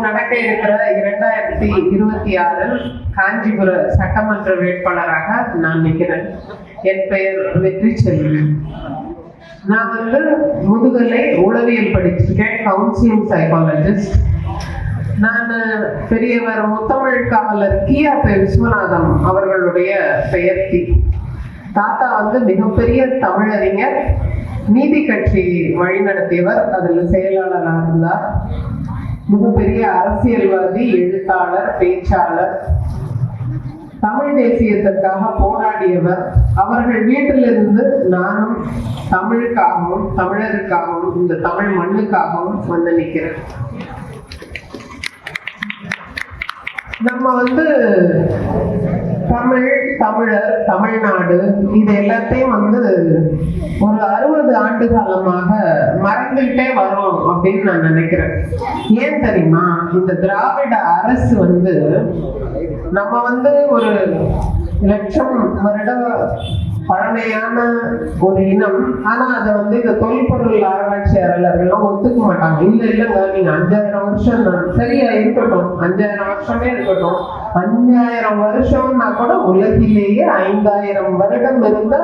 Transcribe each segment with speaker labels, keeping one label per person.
Speaker 1: நடக்க இருக்கிற 2026 காஞ்சிபுர சட்டமன்ற வேட்பாளராக நான் நிற்கிறேன். என் பெயர் வெற்றி செல்வி. நான் முதுகலை உளவியல் படிச்சிருக்கேன், கவுன்சிலிங் சைக்காலஜிஸ்ட். நான் பெரியவர் முத்தமிழ் காவலர் கி.ஆ.பெ. விஸ்வநாதம் அவர்களுடைய பெயர்த்தி. தாத்தா மிகப்பெரிய தமிழறிஞர், நீதி கட்சி வழிநடத்தியவர், அதில் செயலாளராக இருந்தார். மிகப்பெரிய அரசியல்வாதி, எழுத்தாளர், பேச்சாளர், தமிழ் தேசியத்திற்காக போராடியவர். அவர்கள் வீட்டிலிருந்து நானும் தமிழுக்காகவும் தமிழருக்காகவும் இந்த தமிழ் மண்ணுக்காகவும் வந்து நிற்கிறேன். நம்ம தமிழ், தமிழர், தமிழ்நாடு இது எல்லாத்தையும் ஒரு 60 ஆண்டு காலமாக மறந்துகிட்டே வரும் அப்படின்னு நான் நினைக்கிறேன். ஏன் தெரியுமா? இந்த திராவிட அரசு நம்ம ஒரு லட்சம் வருட பழமையான ஒரு இனம். ஆனா அதை இந்த தொல்பொருள் ஆராய்ச்சியாளர்கள்லாம் ஒத்துக்க மாட்டாங்க. இல்லைங்க, நீங்க 5000 வருஷம் சரியா இருக்கட்டும், 5000 வருஷமே இருக்கட்டும், 5000 வருஷம்னா கூட உலகிலேயே 5000 வருடம் இருந்த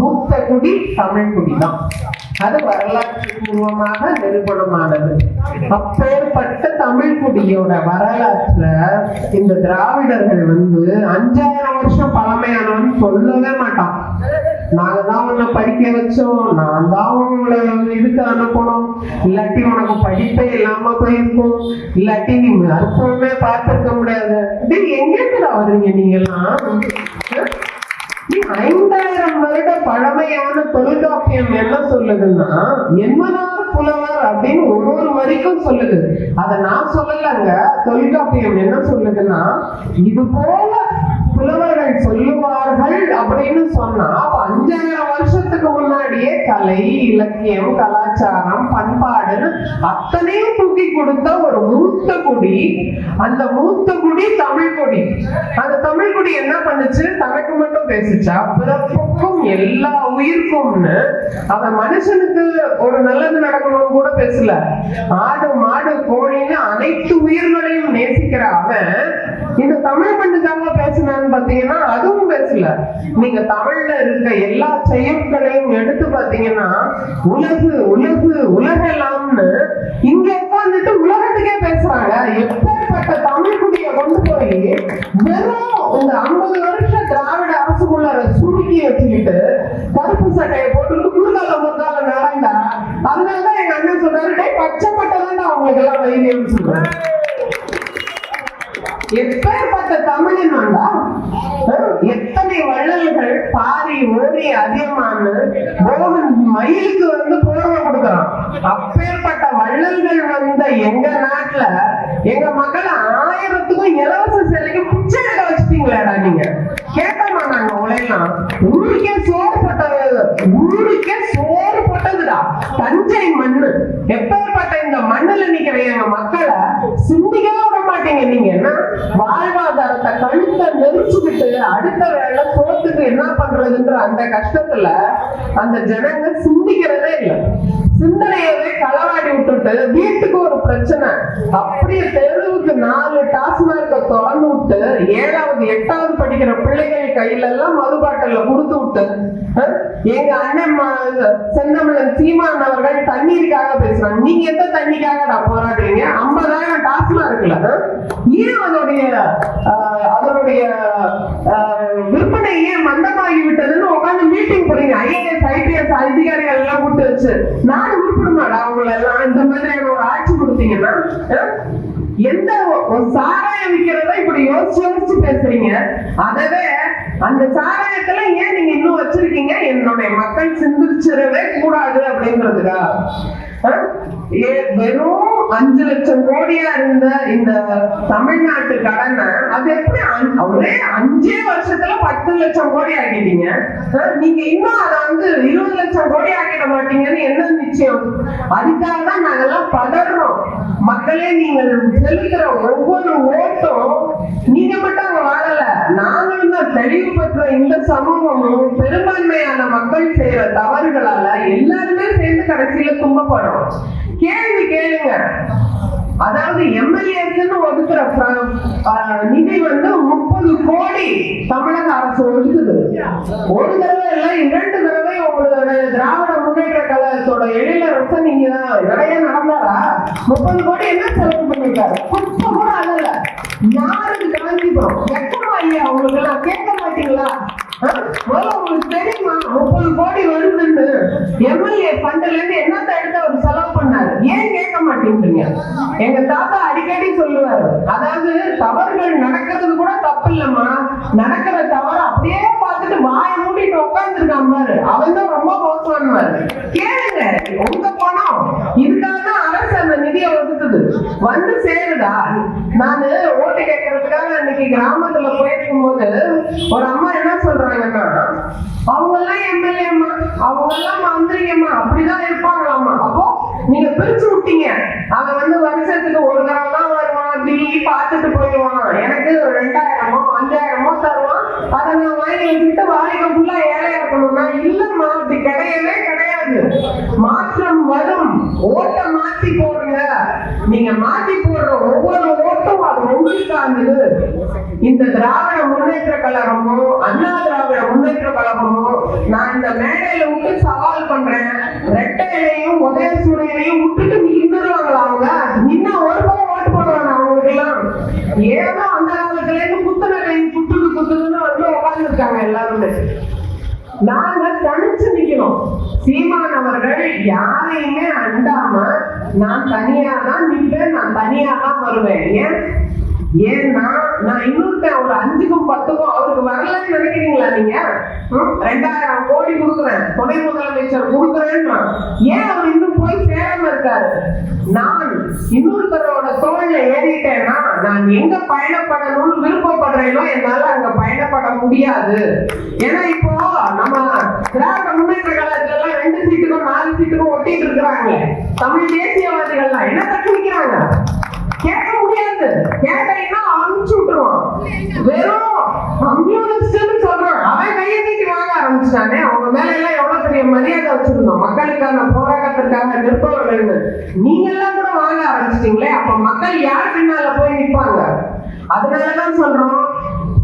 Speaker 1: மூத்த குடி தமிழ் குடி தான். அது வரலாற்று பூர்வமாக நிரூபணமானது. அப்பேற்பட்ட தமிழ் குடியோட வரலாற்றுல இந்த திராவிடர்கள் 5000 வருஷம் பழமையானவன்னு சொல்லவே மாட்டான். நாங்க தான் உன்னை படிக்க வச்சோம், நான் தான் உங்களை இதுக்கு அனுப்பணும், இல்லாட்டி உனக்கு படிப்பே இல்லாம போயிருக்கும், இல்லாட்டி நீ அற்புதமே பார்த்திருக்க முடியாது. எங்க வர்றீங்க நீங்க எல்லாம்? 5000 வருட பழமையான தொல்காப்பியம் என்ன சொல்லுதுன்னா, என்மனார் புலவர் அப்படின்னு ஒரு வரைக்கும் சொல்லுது. அத நான் சொல்லலங்க. தொல்காப்பியம் என்ன சொல்லுதுன்னா, இது போல புலவர்கள் சொல்லுவார்கள் அப்படின்னு சொன்னா 5000 வருஷத்துக்கு முன்னாடியே கலை, இலக்கியம், கலாச்சாரம், பண்பாடுன்னு அத்தனையும் தூக்கி கொடுத்த ஒரு மூத்த குடி. அந்த மூத்த குடி தமிழ் குடி. அந்த தமிழ் குடி என்ன பண்ணுச்சு? தனக்கு மட்டும் பேசுச்சா? பிறப்புக்கும் எல்லா உயிர்க்கும்னு. அவன் மனுஷனுக்கு ஒரு நல்லது நடக்கணும்னு கூட பேசல. ஆடு, மாடு, கோழின்னு அனைத்து உயிர்களையும் நேசிக்கிற அவன் இந்த தமிழ் மண்ணுக்காக பேசினான்னு பாத்தீங்கன்னா அதுவும் பேசல. நீங்க தமிழ்ல இருக்க எல்லா செயற்களையும் எடுத்து பாத்தீங்கன்னா உலகு உலகு உலகெல்லாம்னு இங்க உட்கார்ந்துட்டு உலகத்துக்கே பேசுறாங்க. எப்பேற்பட்ட தமிழ் குடியை கொண்டு போய் வெறும் இந்த 50 வருஷம் திராவிட அரசுக்குள்ள சுருக்கி வச்சுக்கிட்டு கருப்பு சட்டையை போட்டு குறுகால முற்கால நடந்தா. அதனாலதான் எங்க அண்ணன் சொல்றாரு, பச்சைப்பட்டதான் அவங்களுக்கு எல்லாம் வைத்தியம் சொல்றாரு. எப்பேற்பட்ட தமிழின் எத்தனை வள்ளல்கள், பாரி, ஓரி, அதியமானு, போகன், மயிலுக்கு போர்வை கொடுக்கறான். அப்பேற்பட்ட வள்ளல்கள் எங்க நாட்டுல எங்க மக்களை 1000த்துக்கும் இலவச சேலைக்கு பிச்சை எடுக்க வச்சுட்டீங்களா? நீங்க கேட்டோமா? நாங்க உழையலாம். ஊருக்கே சோறு போட்டதுடா தஞ்சை மண்ணு. எப்பேற்பட்ட இந்த மண்ணுல நிக்கிற எங்க மக்களை சிந்திக்கவே விட மாட்டீங்க. நீங்க என்ன வாழ்வாதாரத்தை கழுத்தை நெரிச்சுக்கிட்டு அடுத்த வேலை சோத்துக்கு என்ன பண்றதுன்ற அந்த கஷ்டத்துல அந்த ஜனங்க சிந்திக்கிறதே இல்லை. சிந்தனையவே களவாடி விட்டுட்டு வீட்டுக்கு ஒரு பிரச்சனை, அப்படியே தெருவுக்கு 4 டாஸ்மார்க்க திறந்து விட்டு 7வது 8வது படிக்கிற பிள்ளைகள் கையில எல்லாம் மதுபாட்டல்ல கொடுத்து விட்டு எங்க அண்ணன் செந்தமிழன் சீமான் அவர்கள் தண்ணீருக்காக பேசுறாங்க. நீங்க எந்த தண்ணிக்காக போராடுறீங்க? 50,000 டாஸ்மார்க்ல ஏன் அதனுடைய விற்பனையே மந்தமாகி விட்டதுன்னு உட்காந்து மீட்டிங் போறீங்க. IAS IPS அதிகாரிகள் எல்லாம் கூட்டு வச்சு நாடு உருப்பிடுமாடா அவங்கள எல்லாம்? இந்த மாதிரியான ஒரு ஆட்சி கொடுத்தீங்கன்னா எந்த சாராயம் விற்கிறத இப்படி யோசிச்சு பேசுறீங்க. அதவே அந்த சாராயத்துல ஏன் நீங்க இன்னும் வச்சிருக்கீங்க? என்னுடைய மக்கள் சிந்திச்சிடவே கூடாது அப்படின்றதுக்கா? வெறும் 5 லட்சம் கோடியா இருந்த இந்த தமிழ்நாட்டு கடனை அது எப்படி ஒரே 5 வருஷத்துல 10 லட்சம் கோடி ஆக்கிட்டீங்க? நீங்க இன்னும் அதை 20 லட்சம் கோடி ஆக்கிட மாட்டீங்கன்னு என்ன நிச்சயம்? அதுக்காக தான் நாங்கெல்லாம் பதறோம். மக்களே, நீங்கள் செலுத்துற ஒவ்வொரு ஓட்டும் நீங்க மட்டும் அங்க வாழல, நாங்களும் தான் தெளிவு பெற்ற இந்த சமூகமும் பெரும்பான்மையான மக்கள் செய்யற தவறுகளால எல்லாருமே சேர்ந்து கடைசியில துன்பப்படுறோம். கேள்வி கேளுங்க. அதாவது எம்எல்ஏக்குன்னு ஒதுக்குற நிதி வந்து 30 கோடி தமிழக அரசு ஒதுக்குது. ஒரு தடவை இல்ல 2 தடவை உங்களோட திராவிட முன்னேற்ற கழகத்தோட எழிலரசன் நீங்க நிறைய நடந்தாரா? 30 கோடி என்ன செலவு பண்ணிருக்காரு? கொஞ்சம் கூட அல்ல. யாருக்கு காஞ்சிபுரம் எத்தனை ஐயா உங்களுக்கு எல்லாம் கேட்க மாட்டீங்களா? உங்களுக்கு தெரியுமா 30 கோடி வருதுன்னு? எம்எல்ஏ ஃபண்ட்ல இருந்து என்னத்த எடுத்து அவர் செலவு பண்ணாரு? ஏன் கேட்க மாட்டேங்கிறீங்க? எங்க தாத்தா அடிக்கடி சொல்லுவாரு, அதாவது தவறுகள் நடக்கிறது கூட தப்பு இல்லம்மா, நடக்கிற தவறு அப்படியே பார்த்துட்டு வாயை மூடிட்டு உட்கார்ந்துருக்கான் பாரு, அவன் தான் ரொம்ப மோசமானவர். கேளுங்க, உங்க பணம் இதுக்காக தான் அரசு அந்த நிதியை ஒதுக்குது. வந்து சேருதா? நானு ஓட்டு கேட்கறதுக்காக அன்னைக்கு கிராமத்துல போயிருக்கும் போது ஒரு அம்மா என்ன சொல்றாங்கன்னா, அவங்க எல்லாம் எம்எல்ஏமா, அவங்க எல்லாம் மந்திரிங்கம்மா, அப்படிதான் இருப்பாங்களாமா. அப்போ நீங்க பிரிச்சு விட்டீங்க. அவன் வந்து வருஷத்துக்கு ஒரு தடவை தான் வருவான், தில்லி பார்த்துட்டு போயிடுவான், எனக்கு 2000மோ 5000மோ தருவான், அதை நான் வாங்கி வச்சுட்டு வாழ்க்கை ஃபுல்லா ஏழையா இருக்கணும்னா இல்லம்மா, அப்படி கிடையவே கிடையாது. மாற்றம் வரும். ஓட்ட மாத்தி போடுங்க. நீங்க மாத்தி போடுற ஒவ்வொரு ஓட்டும் அது உங்களுக்கானது. இந்த திராவிட முன்னேற்ற கழகமோ அண்ணா திராவிட முன்னேற்ற கழகமோ நான் இந்த மேடையில விட்டு சவால் பண்றேன், ரெட்டை இலையும் உதயசூரியனையும் விட்டுட்டு நின்றுவாங்களா? அவங்க நின்ன ஒரு ரூபாய் ஓட்டு போடுவாங்க அவங்களுக்கு எல்லாம். ஏதோ அந்த காலத்துல இருந்து புத்துணரை புத்துதுன்னு வந்து உட்கார்ந்துருக்காங்க எல்லாருமே. நாங்க தனிச்சு நிக்கணும். சீமான் அவர்கள் யாரையுமே அண்டாம நான் தனியா தான் நிற்பேன், நான் தனியா தான் வருவேன். ஏன்னா நான் இன்னொருத்தன் ஒரு 5க்கும் 10க்கும் அவருக்கு வரலன்னு நினைக்கிறீங்களா? நீங்க 2000 கோடி கொடுக்குறேன், துணை முதலமைச்சர் கொடுக்குறேன்னா ஏன் அவர் இன்னும் போய் சேராம இருக்காரு? நான் இன்னொருத்தரோட தோல்ல ஏறிட்டேன்னா நான் எங்க பயணப்படணும்னு விருப்பப்படுறேனோ என்னால அங்க பயணப்பட முடியாது. ஏன்னா இப்போ நம்ம திராவிட முன்னேற்ற கழகத்துல எல்லாம் 2 சீட்டுக்கும் 4 சீட்டுக்கும் ஒட்டிட்டு இருக்கிறாங்க. தமிழ் தேசியவாதிகள்லாம் என்ன தட்டுக்கிறாங்க? கேட்க முடியாது. கேட்டீங்கன்னா அனுப்பிச்சு விட்டுருவான். வெறும் கம்யூனிஸ்ட்னு சொல்றான். அவன் கையை நீட்டி வாங்க ஆரம்பிச்சிட்டானே. அவங்க மேல எல்லாம் எவ்வளவு பெரிய மரியாதை வச்சிருந்தோம், மக்களுக்கான போராட்டத்திற்காக நிற்பவர்கள்னு. நீங்க எல்லாம் கூட வாங்க ஆரம்பிச்சிட்டீங்களே, அப்ப மக்கள் யார் பின்னால போய் நிற்பாங்க? அதனாலதான் சொல்றோம்,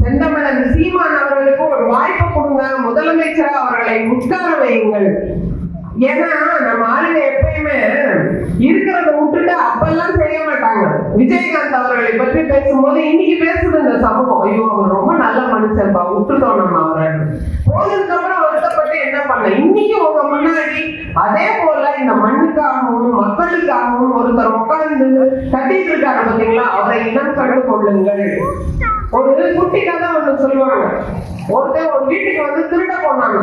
Speaker 1: செந்தமிழன் சீமான் அவர்களுக்கு ஒரு வாய்ப்பு கொடுங்க, முதலமைச்சரா அவர்களை உட்கார வையுங்கள். ஏன்னா நம்ம ஆளுங்க எப்பயுமே இருக்கிறத விட்டுட்டு அப்பெல்லாம் செய்ய மாட்டாங்க. விஜயகாந்த் அவர்களை பற்றி பேசும்போது இன்னைக்கு பேசுது இந்த சமூகம், ஐயோ அவர் ரொம்ப நல்ல மனுஷன்பா, விட்டுட்டோம் நம்ம அவரை. போனதுக்கு அப்புறம் வருத்தப்பட்டு என்ன பண்ண? இன்னைக்கு உங்க முன்னாடி அதே போல இந்த மண்ணுக்காகவும் மக்களுக்காகவும் ஒருத்தர் உட்கார்ந்து கட்டிட்டு இருக்காரு பாத்தீங்களா, அவரை இனம் கண்டு கொள்ளுங்கள். ஒரு குட்டி கதை ஒண்ணு சொல்லுவாங்க. ஒருத்தர் ஒரு வீட்டுக்கு வந்து திருட போனாங்க.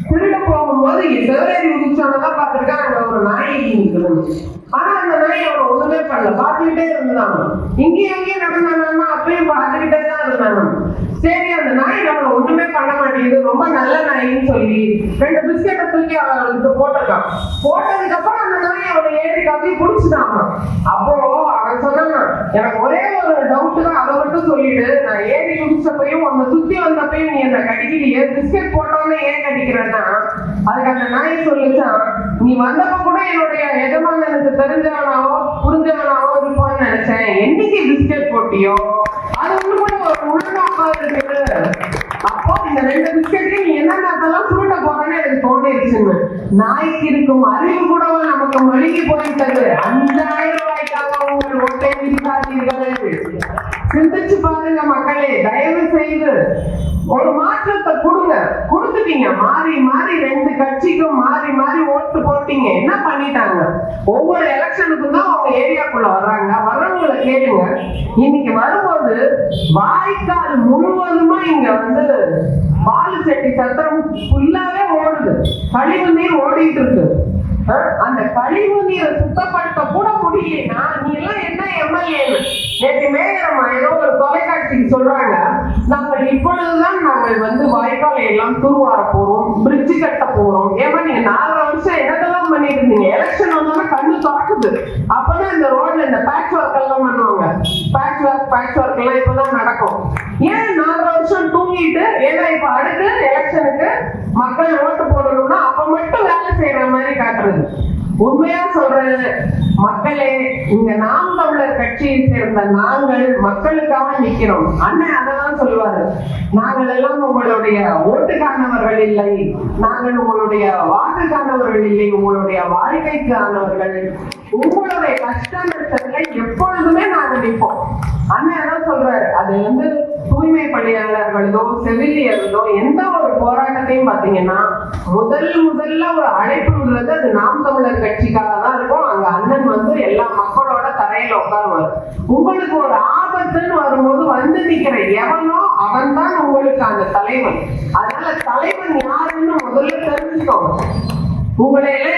Speaker 1: திருட போகும்போது செவரேறி உதிச்சானதான் பார்த்திருக்கான், அங்க ஒரு நாய் இருக்குது. ஆனா அந்த நாய் அவனை ஒண்ணுமே பண்ணல, பார்த்துக்கிட்டே இருந்தாங்க. இங்கேயும் நடந்தாங்கன்னா அப்பயும் பார்த்துக்கிட்டே தான் இருந்தாங்க. சரி, அந்த நாய் நம்மள ஒண்ணுமே பண்ண மாட்டேங்குது, ரொம்ப நல்ல நாயின்னு சொல்லி 2 பிஸ்கெட்டை தூக்கி அவளுக்கு போட்டிருக்கான். போட்டதுக்கு அப்புறம் அந்த நாய் அவனை ஏறி கவி புடிச்சுட்டான். அப்போ அவன் சொன்னாங்க, எனக்கு ஒரே ஒரு டவுட் தான், அதை மட்டும் சொல்லிட்டு, நான் ஏறி குடிச்சப்பையும் உன்னை சுத்தி வந்தப்பையும் நீ என்ன கடிக்கிறியே, பிஸ்கெட் போட்டோன்னு ஏன் கடிக்கிறேன்னா, அதுக்கு அந்த நாய் சொல்லிச்சான், நீ வந்தப்ப கூட என்னுடைய எஜமானனுக்கு தெரிஞ்சவனாவோ புரிஞ்சவனாவோ இருப்பான்னு நினைச்சேன், என்னைக்கு பிஸ்கெட் போட்டியோ அது ஒண்ணு கூட ஒரு உள்நோக்கம் இருக்குது. அப்போ இந்த 2 பிஸ்கெட்டையும் நீ என்னென்னலாம் சுருட்ட போறேன்னு எனக்கு தோணிடுச்சுன்னு. நாய்க்கு இருக்கும் அறிவு கூட நமக்கு மழுகி போயிட்டது. 5000 ரூபாய்க்காக உங்கள் ஒட்டை விசாதீர்கள். சிந்திச்சு பாருங்க மக்களே, தயவு செய்து ஒரு மாற்றத்தை கொடுங்க. கொடுத்துட்டீங்க, மாறி மாறி 2 கட்சிக்கும் மாறி மாறி ஓட்டு போட்டீங்க. என்ன பண்ணிட்டாங்க? ஒவ்வொரு எலெக்ஷனுக்கும் தான் அவங்க ஏரியாக்குள்ள வர்றாங்க. வர்றவங்களை கேளுங்க, இன்னைக்கு வரும்போது வாய்க்கால் முழுவதுமா இங்க வந்து பாலு செட்டி சத்திரம் ஃபுல்லாவே ஓடுது, கழிவு நீர் ஓடிட்டு இருக்கு. அந்த கழிவு நீரை சுத்தப்படுத்த கூட முடியலன்னா நீ எல்லாம் என்ன எம்எல்ஏன்னு? நேற்று மேயரம்மா ஏதோ ஒரு தொலைக்காட்சிக்கு சொல்றாங்க, நாங்கள் இப்பொழுதுதான் நாங்கள் வந்து வாய்க்காலை எல்லாம் தூர்வார போறோம், பிரிட்ஜ் கட்ட போறோம். ஏமா நீங்க 4 வருஷம் என்னதெல்லாம் பண்ணிட்டு இருந்தீங்க? எலெக்ஷன் வந்தோம்னா கண்ணு திறக்குது. அப்பதான் இந்த ரோட்ல இந்த பேட்ச் ஒர்க் எல்லாம் பண்ணுவாங்க. பேட்ச் ஒர்க் எல்லாம் இப்பதான் நடக்கும். ஏன் 4 வருஷம் தூங்கிட்டு? ஏன்னா இப்ப அடுத்து எலெக்ஷனுக்கு மக்கள் ஓட்டு போடணும்னா அப்ப மட்டும் வேலை செய்யற மாதிரி காட்டுறது. உண்மையா சொல்றேன், மக்கள் மக்களே, இங்க நாம் தமிழர் கட்சியை சேர்ந்த நாங்கள் மக்களுக்காக நிக்கிறோம். அண்ணன் அததான் சொல்லுவாரு, நாங்கள் எல்லாம் உங்களுடைய ஓட்டுக்கானவர்கள் இல்லை, நாங்கள் உங்களுடைய வாக்குக்கானவர்கள் இல்லை, உங்களுடைய வாழ்க்கைக்கானவர்கள், உங்களுடைய கஷ்ட நஷ்டத்துல எப்பொழுதுமே நாங்க நிற்போம். அண்ணன் என்ன சொல்றாரு, அது தூய்மை பணியாளர்களோ செவிலியர்களோ எந்த ஒரு போராட்டத்தையும் பாத்தீங்கன்னா முதல்ல ஒரு அழைப்பு விடுறது அது நாம் தமிழர் கட்சிக்காக தான் இருக்கும். அங்க அண்ணன் எல்லா மக்களோட தரையில உட்காருவார். உங்களுக்கு ஒரு ஆபத்துன்னு வரும்போது நிக்கிற எவனோ அவன் தான் உங்களுக்கு அந்த தலைவன். அதனால தலைவன் யாருன்னு முதல்ல தெரிஞ்சுக்கோங்க. உங்களையில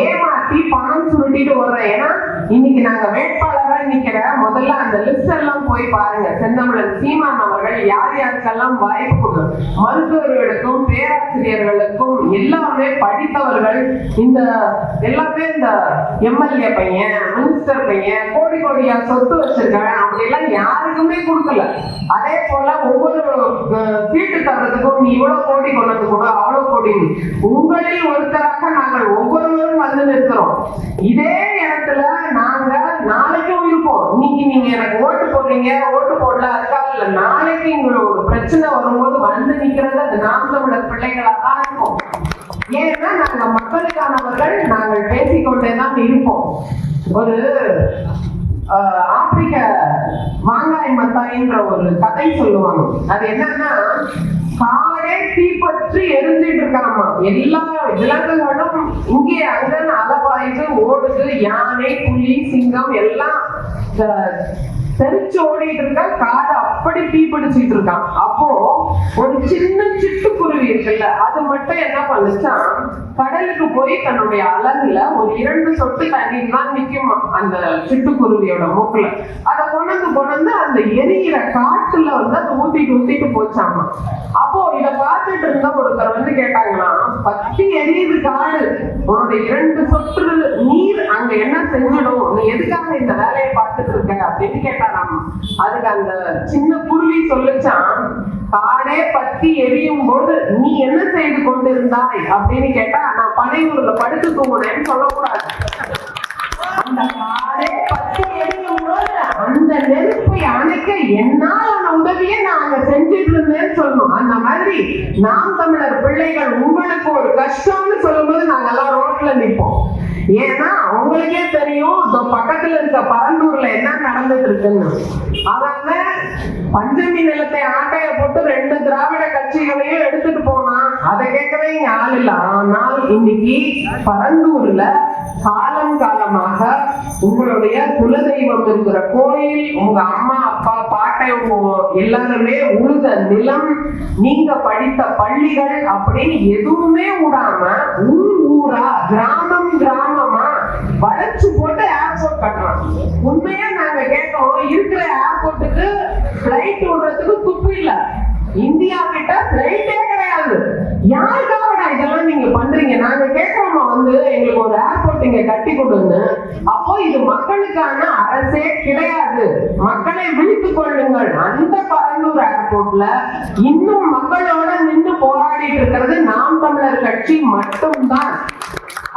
Speaker 1: ஏமாத்தி பணம் சுருட்டிட்டு வர்றேன். ஏன்னா இன்னைக்கு நாங்க வேட்பாளரா நிக்கிற முதல்ல அந்த லிஸ்ட் எல்லாம் போய் பாருங்க. செந்தமிழன் சீமான் அவர்கள் யார் யாருக்கெல்லாம் வாய்ப்பு கொடுக்கும், மருத்துவர்களுக்கும் பேராசிரியர்களுக்கும் எல்லாமே படித்தவர்கள், இந்த எல்லாமே இந்த எம்எல்ஏ பையன், மினிஸ்டர் பையன், கோடி கோடியா சொத்து வச்சிருக்கேன் அப்படி எல்லாம் யாருக்குமே கொடுக்கல. அதே போல ஒவ்வொரு சீட்டு தர்றதுக்கும் நீ இவ்வளவு கோடி கொண்டது கூட அவ்வளவு கோடி, உங்களில் ஒருத்தராக நாங்கள் ஒவ்வொருவரும் நிற்கிறோம். இதே இடத்துல நாங்க நாளைக்கும் இருப்போம். இன்னைக்கு நீங்க எனக்கு ஓட்டு போடுறீங்க, ஓட்டு போடல அதுக்காக இல்ல, நாளைக்கு இங்க ஒரு பிரச்சனை வரும்போது நிக்கிறது அது நாம் தமிழர் பிள்ளைகளா தான் இருக்கும். ஏன்னா நாங்க மக்களுக்கானவர்கள், நாங்கள் பேசிக்கொண்டேதான் இருப்போம். ஒரு ஆப்பிரிக்க மாங்காய் மத்தாயின்ற ஒரு கதை சொல்லுவாங்க. அது என்னன்னா, காடே தீப்பற்றி எரிஞ்சிட்டு இருக்காமா, எல்லா விலங்குகளும் இங்கே அங்கன்னு அலபாயுது ஓடுது, யானை புலி சிங்கம் எல்லாம் தெரிச்சு ஓடிட்டு இருக்கா, காடு அப்படி தீப்பிடிச்சிட்டு இருக்கான். அப்போ ஒரு சின்ன சிட்டுக்குருவி இருக்குல்ல, அது மட்டும் என்ன பண்ணுச்சான், கடலுக்கு போய் தன்னுடைய அலகுல ஒரு 2 சொட்டு தண்ணீர் தான் நிக்குமா அந்த சிட்டுக்குருவியோட மூக்குல. அதை கொண்டு அந்த எரியிற காட்டுல அதை ஊத்திட்டு போச்சாமா. அப்போ இத பார்த்துட்டு இருந்த ஒருத்தர் கேட்டாங்களாம், பத்தி எரியுது காடு, உன்னோட 2 சொட்டு நீர் அங்க என்ன செஞ்சிடும், நீ எதுக்காக இந்த வேலையை பார்த்துட்டு இருக்க அப்படின்னு கேட்டாராம். அதுக்கு அந்த சின்ன குருவி சொல்லுச்சான், காடே பத்தி எரியும் போது நீ என்ன செய்து கொண்டிருந்தாய் அப்படின்னு கேட்டா, நான் பனையூர்ல படுத்து தூங்குனேன்னு சொல்லக்கூடாது. அந்த காடே பத்தி எரியும் போது அந்த நெருப்பை அணைக்க என்னால உதவியை நாங்க செஞ்சுட்டு இருந்தேன்னு சொல்லணும். அந்த மாதிரி நாம் தமிழர் பிள்ளைகள் உங்களுக்கு ஒரு கஷ்டம்னு சொல்லும்போது நாங்க எல்லாம் ரோட்ல நிற்போம். ஏன்னா உங்களுக்கே தெரியும் பக்கத்துல இருக்க பரந்தூர்ல என்ன நடந்துட்டு இருக்குன்னு. அவங்க பஞ்சமி நிலத்தை ஆட்டைய போட்டு 2 திராவிட கட்சிகளையும் எடுத்துட்டு போனான். அதை கேட்கவே இங்க ஆள் இல்ல. ஆனால் இன்னைக்கு பரந்தூர்ல காலம் காலமாக உங்களுடைய குலதெய்வம் இருக்கிற கோயில், உங்க அம்மா அப்பா பாட்டை எல்லாருமே உழுத நிலம், நீங்க படித்த பள்ளிகள் அப்படின்னு எதுவுமே விடாம ஊரா கிராமம் கிராமமா வளைச்சு போட்டு ஏர்போர்ட் கட்டுறோம். உண்மையா நாங்க கேட்டோம், இருக்கிற ஏர்போர்ட்டுக்கு பிளைட் விடுறதுக்கு துப்பு இல்ல. இந்தியா கிட்ட பிளைட்டே கிடையாது. யாருக்காக இதெல்லாம் நீங்க பண்றீங்க? நாங்க கேட்கிறோமா எங்களுக்கு ஒரு ஏர்போர்ட் இங்க கட்டி கொடுங்க. அப்போ இது மக்களுக்கான அரசே கிடையாது. மக்களை விழித்துக் கொள்ளுங்கள். அந்த பரந்தூர் ஏர்போர்ட்ல இன்னும் மக்களோட நின்று போராடிட்டு இருக்கிறது நாம் தமிழர் கட்சி மட்டும்தான்.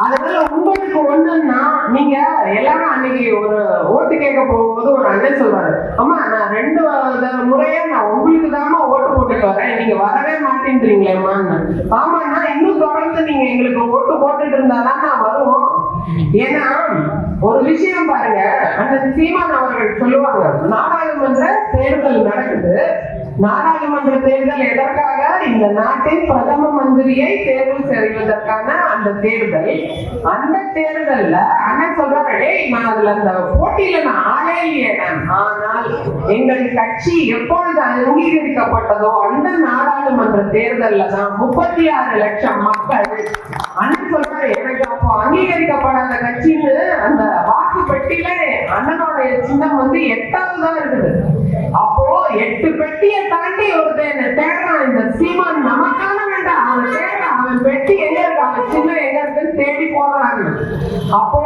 Speaker 1: அதனால உங்களுக்கு ஒண்ணுன்னா, நீங்க எல்லாரும் அன்னைக்கு ஒரு ஓட்டு கேட்க போகும்போது ஒரு அண்ணன் சொல்றாரு, அம்மா நான் 2 முறையா நான் உங்களுக்கு தாமா ஓட்டு போட்டுட்டு வரேன், நீங்க வரவே மாட்டேன்றீங்களேம்மா. ஆமாண்ணா, இன்னும் தொடர்ந்து நீங்க எங்களுக்கு ஓட்டு போட்டுட்டு இருந்தாதான் நான் வருவோம். ஏன்னா ஒரு விஷயம் பாருங்க, அந்த சீமான் அவர்கள் சொல்லுவாங்க, நாடாளுமன்ற தேர்தல் நடக்குது. நாடாளுமன்ற தேர்தல் எதற்காக? இந்த நாட்டின் பிரதம மந்திரியை தேர்வு செய்வதற்கான அந்த தேர்தல். அந்த தேர்தல்ல அண்ணன் சொல்றாரு, நான் அதுல அந்த போட்டியில நான் ஆளே இல்லையே. ஆனால் எங்கள் கட்சி எப்பொழுது அங்கீகரிக்கப்பட்டதோ அந்த நாடாளுமன்ற தேர்தல்ல தான் 36 லட்சம் மக்கள். அண்ணன் சொல்றாரு, எனக்கு அப்போ அங்கீகரிக்கப்படாத கட்சின்னு அந்த வாக்கு பெட்டியில அண்ணனுடைய சின்னம் 8வது தான் இருக்குது. அப்போ 8 பெட்டியை தாண்டி ஒருத்தன் தேடுறான். இந்த சீமான் நமக்கான வேண்டாம், அவன் தேடுறான். அவன் பெட்டி எங்க இருக்கு, அவன் சின்னம் எங்க இருக்குன்னு தேடி போடுறாங்க. அப்போ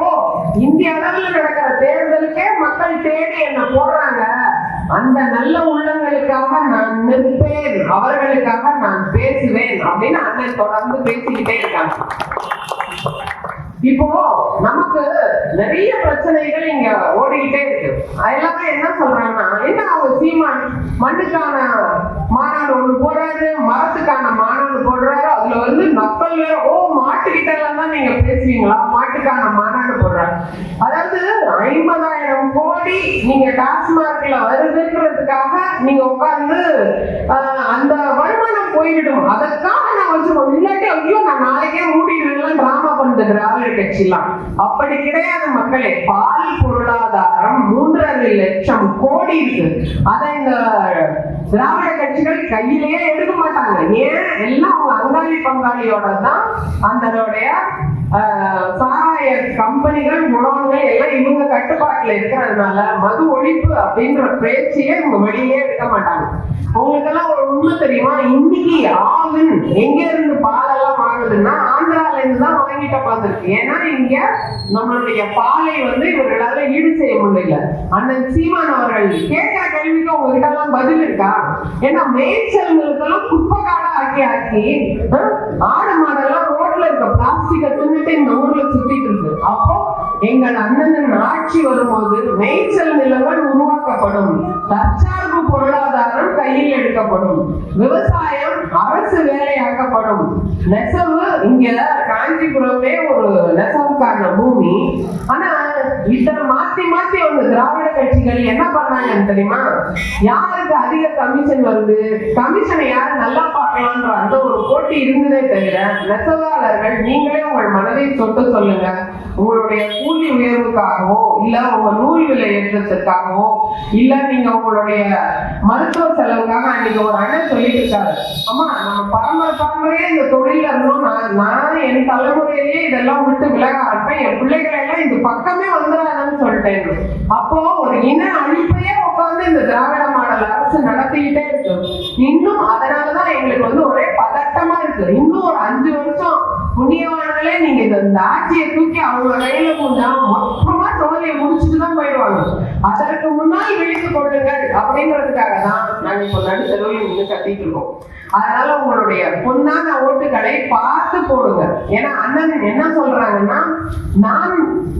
Speaker 1: இந்திய அளவில் நடக்கிற தேர்தலுக்கே மக்கள் தேடி என்ன போடுறாங்க. அந்த நல்ல உள்ளங்களுக்காக நான் நிற்பேன், அவர்களுக்காக நான் பேசுவேன் அப்படின்னு அண்ணன் தொடர்ந்து பேசிக்கிட்டே இருக்காங்க. இப்போ நமக்கு நிறைய பிரச்சனைகள் இங்க ஓடிக்கிட்டே இருக்கு. எல்லாமே என்ன சொல்றாங்கன்னா, என்ன அவங்க சீமான் மண்ணுக்கான மாநாடு ஒண்ணு போடுறாரு, மரத்துக்கான மாநாடு போடுறாரு, அதுல வந்து நக்கல் வேற. ஓ, மாட்டுக்கிட்ட எல்லாம் தான் நீங்க பேசுவீங்களா? மாட்டுக்கான மாநாடு போடுறாரு. அதாவது 50,000 கோடி நீங்க டாஸ்மார்க்ல வருதுன்றதுக்காக நீங்க உட்கார்ந்து அந்த வருமானம் போய்விடும், அதற்காக நான் வச்சுக்கோம். இல்லாட்டி ஐயோ நான் நாளைக்கே மூடிடுவேன் டிராமா பண்ணுது திராவிட கட்சிலாம். அப்படி கிடையாது மக்களே. பால் பொருளாதாரம் 3.5 லட்சம் கோடி இருக்கு. அதை இந்த திராவிட கட்சிகள் கையிலேயே எடுக்க மாட்டாங்க. ஏன்? எல்லாம் அவங்க அங்காளி பங்காளியோட தான் அதனுடைய சாராய கம்பெனிகள் குணங்கள் எல்லாம் இவங்க கட்டுப்பாட்டுல இருக்கிறதுனால மது ஒழிப்பு அப்படின்ற பேச்சையே இவங்க வெளியே எடுக்க மாட்டாங்க. உங்களுக்கு எல்லாம் ஒரு உண்மை தெரியுமா? இன்னைக்கு ஆவின் எங்க இருந்து பாலெல்லாம் வாங்குதுன்னா ஆந்திரால இருந்து தான் வாங்கிட்டு பார்த்துருக்கு. ஏன்னா இங்க நம்மளுடைய பாலை வந்து இவர்களால ஈடு செய்ய முடியல. அண்ணன் சீமான் அவர்கள் கேட்கிற கேள்விக்கு உங்ககிட்ட எல்லாம் பதில் இருக்கா? ஏன்னா மேய்ச்சல்களுக்கெல்லாம் குப்பை காடா ஆக்கி ஆடு மாடெல்லாம் ரோட்ல இருக்க பிளாஸ்டிக்கை தின்னுட்டு இந்த ஊர்ல சுத்திட்டு இருக்கு. அப்போ எங்கள் அண்ணன் ஆட்சி வரும்போது மேய்ச்சல் நிலங்கள் உருவாக்கப்படும், தற்சார்பு பொருளாதாரம் கையில் எடுக்கப்படும், விவசாயம் அரசு வேலையாக்கப்படும். நெசவு இங்க காஞ்சிபுரமே ஒரு நெசவுக்கான பூமி. ஆனா இத மாத்தி மாத்தி அவங்க திராவிட கட்சிகள் என்ன பண்ணாங்கன்னு தெரியுமா? யாருக்கு அதிக கமிஷன் வருது, கமிஷனை யாரு நல்லா பார்க்கலான்ற அந்த ஒரு போட்டி இருந்ததே தவிர நெசவாளர்கள் நீங்களே உங்கள் மனதை தொட்டு சொல்லுங்க, உங்களுடைய கூலி உயர்வுக்காகவோ இல்ல உங்க நூல் விலை ஏற்றத்துக்காகவோ இல்ல நீங்க உங்களுடைய மருத்துவ செலவுக்காக அன்னைக்கு ஒரு அண்ணன் சொல்லிட்டு இருக்காரு, ஆமா நம்ம பரம்பரையே இந்த தொழில இருந்தோம், நான் என் தலைமுறையிலேயே இதெல்லாம் விட்டு விலக ஆரம்பிப்பேன், என் பிள்ளைகளை எல்லாம் இந்த பக்கமே வந்துடாதுன்னு சொல்லிட்டேன். அப்போ ஒரு இன அழிப்பையே உட்கார்ந்து இந்த திராவிட மாடல் அரசு நடத்திக்கிட்டே இருக்கு. இன்னும் அதனாலதான் எங்களுக்கு வந்து ஒரே பதட்டமா இருக்கு. இன்னும் ஒரு 5 வருஷம் புண்ணியவான்களே நீங்க இந்த ஆட்சியை தூக்கி அவங்க கையில கொண்டா மொத்தமா சோழியை முடிச்சுட்டு தான் போயிடுவாங்க. அதற்கு முன்னால் விழித்துக் கொள்ளுங்கள் அப்படிங்கிறதுக்காக தான் நாங்க இப்போ நடுத்தரவில் நின்று கத்திட்டு இருக்கோம். அதனால உங்களுடைய பொன்னான ஓட்டுகளை பார்த்து போடுங்க. ஏன்னா அண்ணன் என்ன சொல்றாங்கன்னா,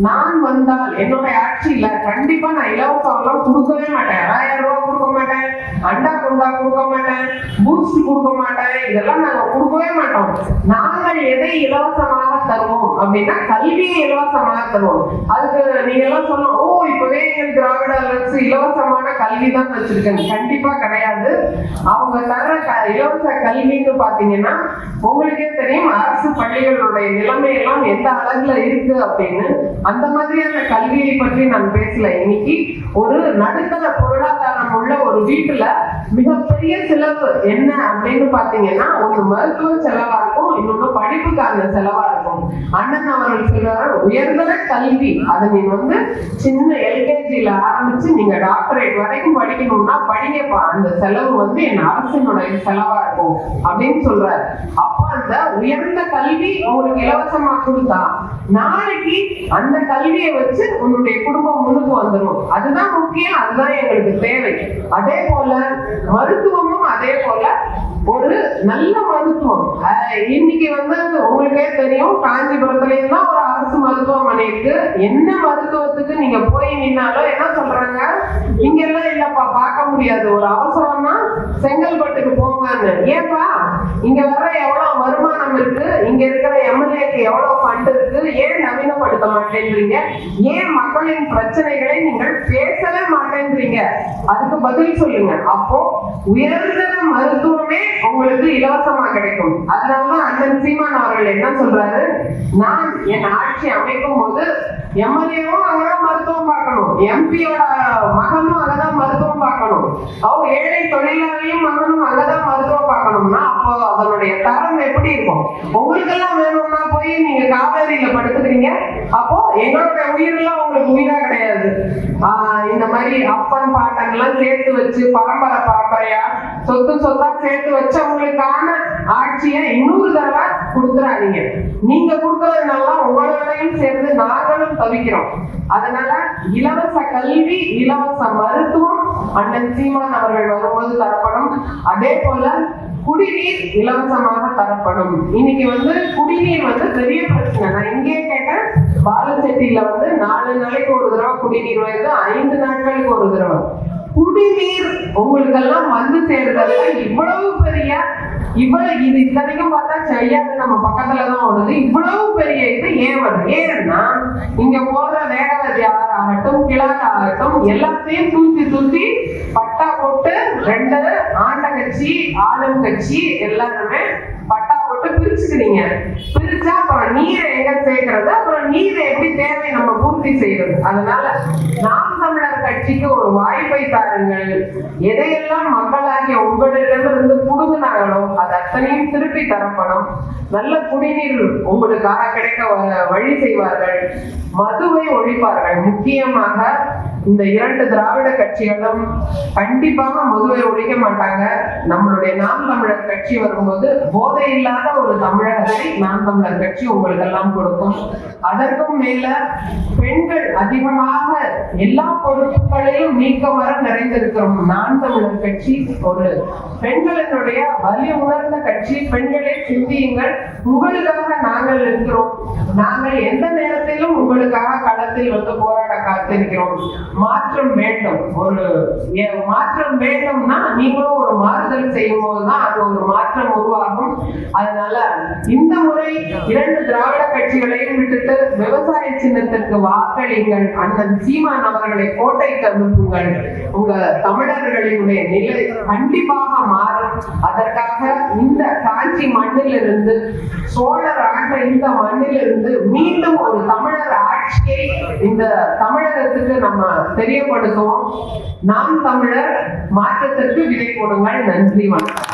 Speaker 1: நான் வந்தால் என்னுடைய ஆட்சியில கண்டிப்பா நான் இலவசம் கொடுக்கவே மாட்டேன், 1000 ரூபாய் கொடுக்க மாட்டேன், அண்டா குண்டா கொடுக்க மாட்டேன், பூஸ்ட் கொடுக்க மாட்டேன், இதெல்லாம் நாங்க கொடுக்கவே மாட்டோம். நாங்கள் எதை இலவசமாக தருவோம் அப்படின்னா கல்வியை இலவசமாக தருவோம். அதுக்கு நீங்க எல்லாம் சொல்லணும், ஓ இப்பவே எங்கள் திராவிட அரசு இலவசமான கல்வி தான் வச்சிருக்கேன். கண்டிப்பா கிடையாது. அவங்க தர இலவச கல்வின்னு பாத்தீங்கன்னா உங்களுக்கே தெரியும் அரசு பள்ளிகளுடைய நிலைமை எல்லாம் எந்த அளவுல இருக்கு அப்படின்னு. அந்த மாதிரியான கல்வியை பற்றி நான் பேசல. இன்னைக்கு ஒரு நடுத்தர பொருளாதாரம் உள்ள ஒரு வீட்டுல மிகப்பெரிய செலவு என்ன அப்படின்னு பாத்தீங்கன்னா ஒண்ணு மருத்துவ செலவா இருக்கும், இன்னொன்னு படிப்புக்கான செலவா இருக்கும். அண்ணன் அவர்கள் சொல்றாரு உயர்தர கல்வி, அதை நீங்க வந்து சின்ன எல்கேஜில ஆரம்பிச்சு நீங்க டாக்டரேட் வரைக்கும் படிக்கணும்னா படிங்கப்பா, அந்த செலவு வந்து என் அரசினுடைய செலவா இருக்கும் அப்படின்னு சொல்றாரு. அப்ப அந்த உயர்ந்த கல்வி உங்களுக்கு இலவசமா கொடுத்தா நாளைக்கு அந்த கல்வியை வச்சு உன்னுடைய குடும்பம் முன்னுக்கு வந்துடும். அதுதான் முக்கியம், அதுதான் எங்களுக்கு தேவை. அதே போல மருத்துவமும் அதே போல ஒரு நல்ல மருத்துவம். இன்னைக்கு வந்து உங்களுக்கே தெரியும் காஞ்சிபுரத்துலயும் தான் ஒரு அரசு மருத்துவமனை இருக்கு. என்ன மருத்துவத்துக்கு நீங்க போய் நின்னாலும் என்ன சொல்றாங்க, இங்க எல்லாம் இல்லப்பா பார்க்க முடியாது, ஒரு அவசரம்னா செங்கல்பட்டுக்கு போங்கன்னு. ஏன்பா இங்க வர்ற எவ்வளவு வருமானம் இருக்கு, இங்க இருக்கிற எம்எல்ஏக்கு எவ்வளவு ஃபண்ட் இருக்கு, ஏன் நவீனப்படுத்த மாட்டேன்றீங்க, ஏன் மக்களின் பிரச்சனைகளை நீங்கள் பேசவே மாட்டேன்றீங்க, அதுக்கு பதில் சொல்லுங்க. அப்போ உயர்தர மருத்துவமே உங்களுக்கு இலவசமா கிடைக்கும். அதனாலதான் அண்ணன் சீமான் அவர்கள் என்ன சொல்றாரு, நான் என் ஆட்சி அமைக்கும் போது எம்எல்ஏவும் அங்கதான் மருத்துவம் பார்க்கணும், எம்பியோட மகனும் அங்கதான் மருத்துவம் பார்க்கணும், அவங்க ஏழை தொழிலாளியும் மகனும் அங்கதான் மருத்துவம் பார்க்கணும்னா அப்போ அதனுடைய தரம் எப்படி இருக்கும்? உங்களுக்கு எல்லாம் வேணும்னா போய் நீங்க காவேரியில படுத்துக்கிறீங்க, அப்போ எங்களுடைய உயிரெல்லாம் உங்களுக்கு உயிரா கிடையாது. இந்த மாதிரி அப்பன் பாட்டன் எல்லாம் சேர்த்து வச்சு பரம்பரையா சொத்தா சேர்த்து வச்சவங்களுக்கான ஆட்சியை இன்னொரு தடவை கொடுத்துறாதீங்க. நீங்க கொடுக்கறதுனால உங்களோடையும் சேர்ந்து நாங்களும் தவிக்கிறோம். அதனால இலவச கல்வி, இலவச மருத்துவம் அண்ணன் சீமான் அவர்கள் வரும்போது தரப்படும். அதே போல குடிநீர் இலவசமாக தரப்படும். இன்னைக்கு குடிநீர் பெரிய பிரச்சனை. நான் இங்கே கேட்டேன், பாலச்செட்டியில 4 நாளைக்கு ஒரு தடவை குடிநீர் வருது, 5 நாட்களுக்கு ஒரு தடவை. குடிநீர் உங்களுக்கெல்லாம் சேர்றதுல இவ்வளவு பெரிய இது இத்தனைக்கும் பார்த்தா செய்யாது, நம்ம பக்கத்துலதான் ஓடுது. இவ்வளவு பெரிய இது ஏன் வருது? ஏன்னா இங்க போற வேகவதி ஆகட்டும், கிழக்கு ஆகட்டும், எல்லாத்தையும் தூத்தி பட்டா போட்டு 2 ஆண்ட கட்சி ஆளும் கட்சி எல்லாருமே பட்டா போட்டு பிரிச்சுக்கிறீங்க. பிரிச்சா அப்புறம் நீரை எங்க சேர்க்கறது, அப்புறம் நீரை எப்படி தேவை நம்ம பூர்த்தி செய்யறது? அதனால நாம் தமிழர் கட்சிக்கு ஒரு வாய்ப்பை தாருங்கள். எதையெல்லாம் மக்களாகிய உங்களிடமிருந்து புடுங்கினாங்களோ அது அத்தனையும் திருப்பி தரப்படும். நல்ல குடிநீர் உங்களுக்காக கிடைக்க வழி செய்வார்கள். மதுவை ஒழிப்பார்கள். முக்கியமாக இந்த 2 திராவிட கட்சிகளும் கண்டிப்பாக மதுவை ஒழிக்க மாட்டாங்க. நம்மளுடைய நாம் தமிழர் கட்சி வரும்போது போதை இல்லாத ஒரு தமிழகத்தை நாம் தமிழர் கட்சி உங்களுக்கெல்லாம் கொடுக்கும். அதற்கும் மேல பெண்கள் அதிகமாக எல்லா பொறுப்புகளையும் நீக்க வர நிறைந்திருக்கிறோம். நாம் தமிழர் கட்சி ஒரு பெண்களினுடைய வலி உணர்ந்த கட்சி. பெண்களே சிந்தியுங்கள், உங்களுக்காக நாங்கள் இருக்கிறோம். நாங்கள் எந்த நேரத்திலும் உங்களுக்காக களத்தில் போராட காத்திருக்கிறோம். மாற்றம் வேண்டும். ஒரு மாற்றம் வேண்டும்னா நீங்களும் ஒரு மாறுதல் செய்யும் போதுதான் அது ஒரு மாற்றம் உருவாகும். அதனால இந்த முறை 2 திராவிட கட்சிகளையும் விட்டுட்டு விவசாய சின்னத்திற்கு வாக்களிங்கள். அண்ணன் சீமான் அவர்களை கோட்டைக்கு அனுப்புங்கள். உங்க தமிழர்களினுடைய நிலை கண்டிப்பாக மாறும். அதற்காக இந்த காஞ்சி மண்ணிலிருந்து, சோழர் ஆண்ட இந்த மண்ணிலிருந்து மீண்டும் ஒரு தமிழர் ஆட்சியை இந்த தமிழகத்துக்கு நம்ம தெரியப்படுத்துவோம். நாம் தமிழர் மாற்றத்திற்கு விதை கொடுங்கள். நன்றி, வணக்கம்.